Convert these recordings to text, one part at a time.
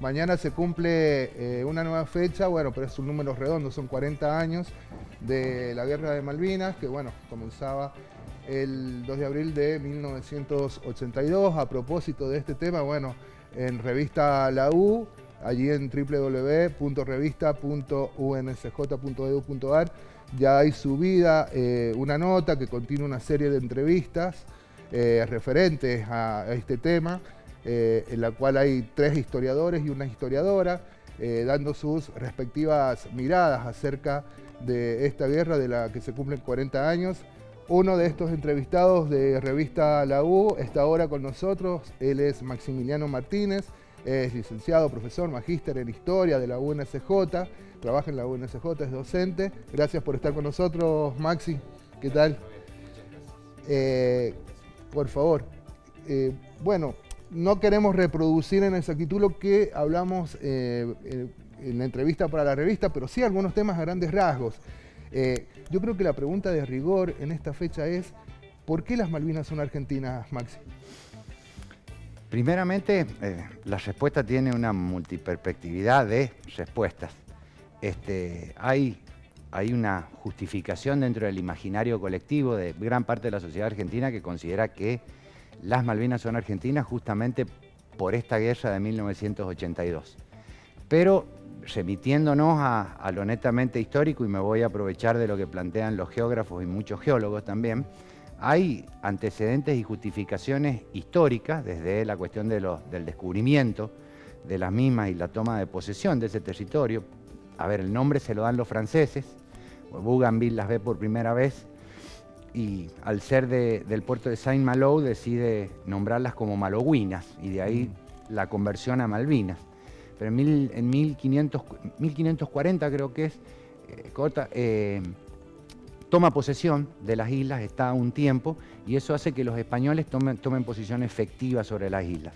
Mañana se cumple una nueva fecha, bueno, pero es un número redondo, son 40 años de la Guerra de Malvinas, que bueno, comenzaba el 2 de abril de 1982. A propósito de este tema, bueno, en revista La U, allí en www.revista.unsj.edu.ar, ya hay subida una nota que contiene una serie de entrevistas referentes a este tema, en la cual hay 3 historiadores y una historiadora dando sus respectivas miradas acerca de esta guerra de la que se cumplen 40 años. Uno de estos entrevistados de revista La U está ahora con nosotros. Él es Maximiliano Martínez, es licenciado, profesor, magíster en Historia de la UNSJ, trabaja en la UNSJ, es docente. Gracias por estar con nosotros, Maxi. ¿Qué tal? Por favor. Bueno, no queremos reproducir en exactitud lo que hablamos en la entrevista para la revista, pero sí algunos temas a grandes rasgos. Yo creo que la pregunta de rigor en esta fecha es: ¿por qué las Malvinas son argentinas, Maxi? Primeramente, la respuesta tiene una multiperspectividad de respuestas. Hay una justificación dentro del imaginario colectivo de gran parte de la sociedad argentina que considera que las Malvinas son argentinas justamente por esta guerra de 1982. Pero remitiéndonos a lo netamente histórico, y me voy a aprovechar de lo que plantean los geógrafos y muchos geólogos también, hay antecedentes y justificaciones históricas desde la cuestión del descubrimiento de las mismas y la toma de posesión de ese territorio. A ver, el nombre se lo dan los franceses, Bougainville las ve por primera vez y al ser del puerto de Saint-Malo decide nombrarlas como Malogüinas y de ahí la conversión a Malvinas. Pero en 1540 creo que es, toma posesión de las islas, está un tiempo, y eso hace que los españoles tomen posición efectiva sobre las islas.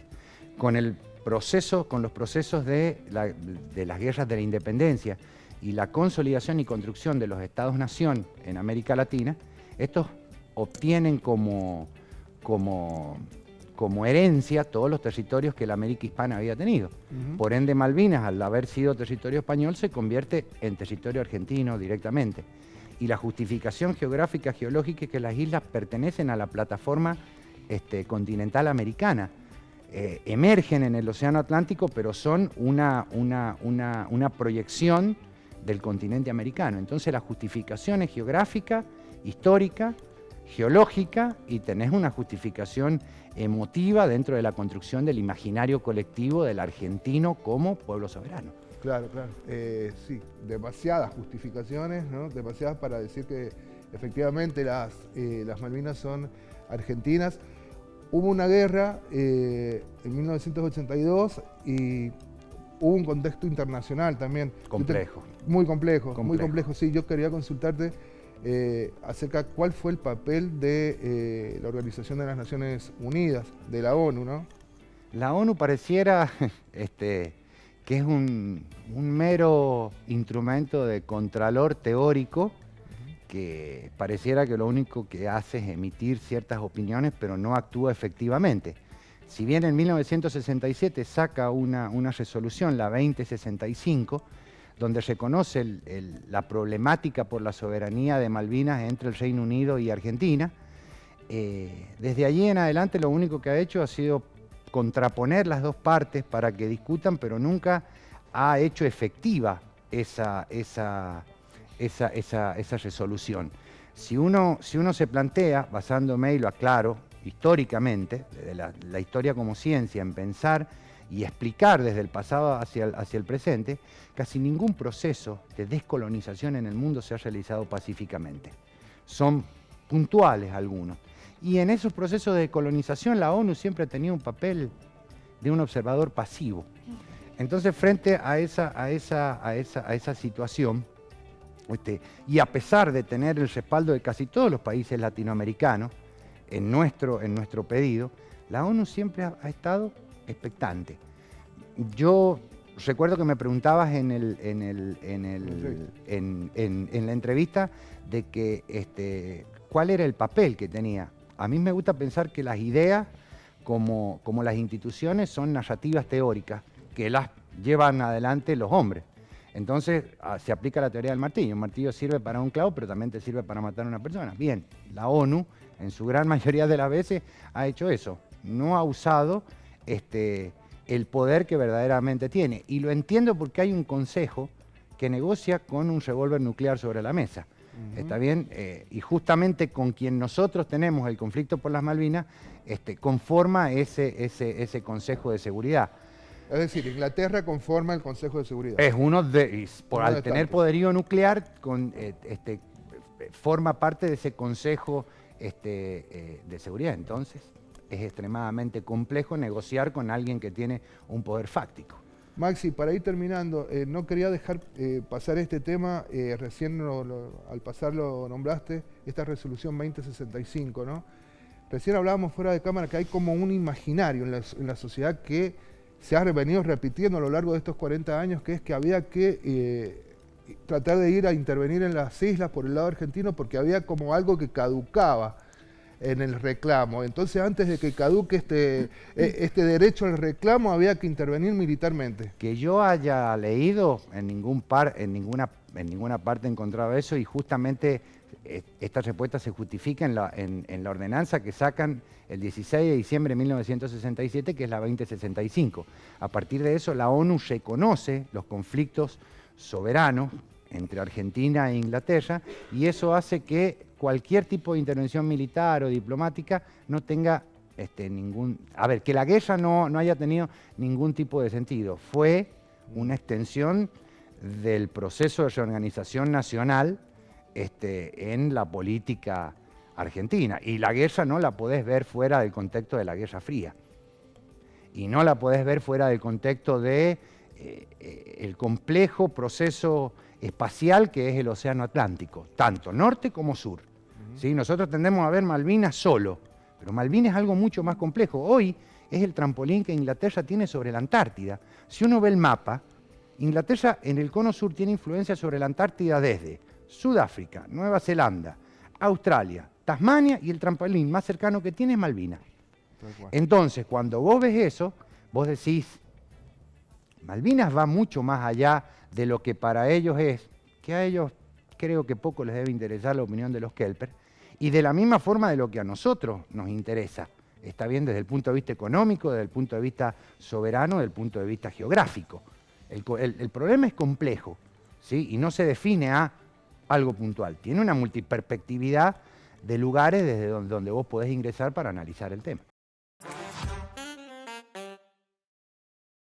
Con los procesos de las guerras de la independencia y la consolidación y construcción de los estados-nación en América Latina, estos obtienen como herencia todos los territorios que la América hispana había tenido. Por ende, Malvinas, al haber sido territorio español, se convierte en territorio argentino directamente. Y la justificación geográfica, geológica, es que las islas pertenecen a la plataforma continental americana. Emergen en el Océano Atlántico, pero son una proyección del continente americano. Entonces la justificación es geográfica, histórica, geológica, y tenés una justificación emotiva dentro de la construcción del imaginario colectivo del argentino como pueblo soberano. Claro, claro. Sí, demasiadas justificaciones, ¿no? Demasiadas para decir que efectivamente las Malvinas son argentinas. Hubo una guerra en 1982 y hubo un contexto internacional también. Complejo. Muy complejo, muy complejo. Sí, yo quería consultarte acerca de cuál fue el papel de la Organización de las Naciones Unidas, de la ONU, ¿no? La ONU pareciera que es un mero instrumento de contralor teórico que pareciera que lo único que hace es emitir ciertas opiniones, pero no actúa efectivamente. Si bien en 1967 saca una resolución, la 2065, donde reconoce la problemática por la soberanía de Malvinas entre el Reino Unido y Argentina, desde allí en adelante lo único que ha hecho ha sido contraponer las dos partes para que discutan, pero nunca ha hecho efectiva esa resolución. Si uno se plantea, basándome, y lo aclaro, históricamente, desde la historia como ciencia, en pensar y explicar desde el pasado hacia el presente, casi ningún proceso de descolonización en el mundo se ha realizado pacíficamente. Son puntuales algunos. Y en esos procesos de colonización la ONU siempre ha tenido un papel de un observador pasivo. Entonces, frente a esa situación, y a pesar de tener el respaldo de casi todos los países latinoamericanos en nuestro pedido, la ONU siempre ha estado expectante. Yo recuerdo que me preguntabas en la entrevista de que cuál era el papel que tenía. A mí me gusta pensar que las ideas, como las instituciones, son narrativas teóricas que las llevan adelante los hombres. Entonces se aplica la teoría del martillo. Un martillo sirve para un clavo, pero también te sirve para matar a una persona. Bien, la ONU, en su gran mayoría de las veces, ha hecho eso. No ha usado el poder que verdaderamente tiene. Y lo entiendo porque hay un consejo que negocia con un revólver nuclear sobre la mesa. ¿Está bien? Y justamente con quien nosotros tenemos el conflicto por las Malvinas, conforma ese Consejo de Seguridad. Es decir, Inglaterra conforma el Consejo de Seguridad. Es al tener poderío nuclear, forma parte de ese Consejo de Seguridad. Entonces, es extremadamente complejo negociar con alguien que tiene un poder fáctico. Maxi, para ir terminando, no quería dejar pasar este tema, recién al pasar lo nombraste, esta resolución 2065, ¿no? Recién hablábamos fuera de cámara que hay como un imaginario en la sociedad que se ha venido repitiendo a lo largo de estos 40 años, que es que había que tratar de ir a intervenir en las islas por el lado argentino porque había como algo que caducaba en el reclamo. Entonces, antes de que caduque este derecho al reclamo, había que intervenir militarmente. Que yo haya leído, en ninguna parte he encontrado eso, y justamente esta respuesta se justifica en la ordenanza que sacan el 16 de diciembre de 1967, que es la 2065. A partir de eso, la ONU reconoce los conflictos soberanos entre Argentina e Inglaterra, y eso hace que cualquier tipo de intervención militar o diplomática no tenga que la guerra no haya tenido ningún tipo de sentido. Fue una extensión del proceso de reorganización nacional en la política argentina. Y la guerra no la podés ver fuera del contexto de la Guerra Fría. Y no la podés ver fuera del contexto de el complejo proceso espacial que es el Océano Atlántico, tanto norte como sur. ¿Sí? Nosotros tendemos a ver Malvinas solo, pero Malvinas es algo mucho más complejo. Hoy es el trampolín que Inglaterra tiene sobre la Antártida. Si uno ve el mapa, Inglaterra en el cono sur tiene influencia sobre la Antártida desde Sudáfrica, Nueva Zelanda, Australia, Tasmania, y el trampolín más cercano que tiene es Malvinas. Entonces, cuando vos ves eso, vos decís, Malvinas va mucho más allá de lo que para ellos es, que a ellos creo que poco les debe interesar la opinión de los Kelper, y de la misma forma de lo que a nosotros nos interesa. Está bien desde el punto de vista económico, desde el punto de vista soberano, desde el punto de vista geográfico. El problema es complejo, ¿sí? Y no se define a algo puntual. Tiene una multiperspectividad de lugares desde donde vos podés ingresar para analizar el tema.